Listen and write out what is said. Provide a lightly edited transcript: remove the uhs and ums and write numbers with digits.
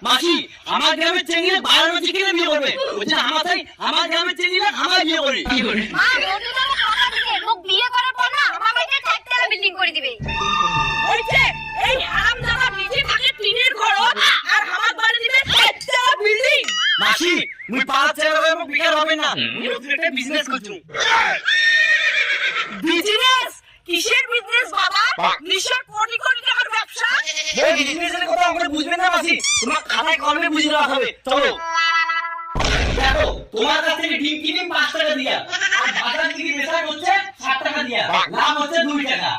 মাসি আমার গ্রামের চেঙ্গিলে 12 বছর কিনে বিয়ে করবে বলছে আমার তাই আমার গ্রামের চেঙ্গিলে আমার বিয়ে করে মা বন্ধু তো টাকা দিতে লোক বিয়ে করার পর না আমার বাড়িতে চারতলা বিল্ডিং করে দিবে হইছে এই হারামজাদা নিচে থাকে টিনের ঘর আর আমার বাড়ি দিবে চারতলা বিল্ডিং। মাসি মুই 5 ছেলে হবে বিকার হবে না মুই নতুন একটা বিজনেস করছু। বিজনেস? কিসের বিজনেস বাবা? নিশ্চয় কোটি কোটি টাকার ব্যবসা। এই বিজনেসের কথা আমরা বুঝবেন না মাসি, তোমার খাতায় কলমে বুঝিয়ে দেওয়া হবে। চলো দেখো, তোমার কাছ থেকে ডিম কিনে 5 টাকা দিয়া আর বাজার থেকে বেচা হচ্ছে 60 টাকা দিয়া, লাভ হচ্ছে 2 টাকা।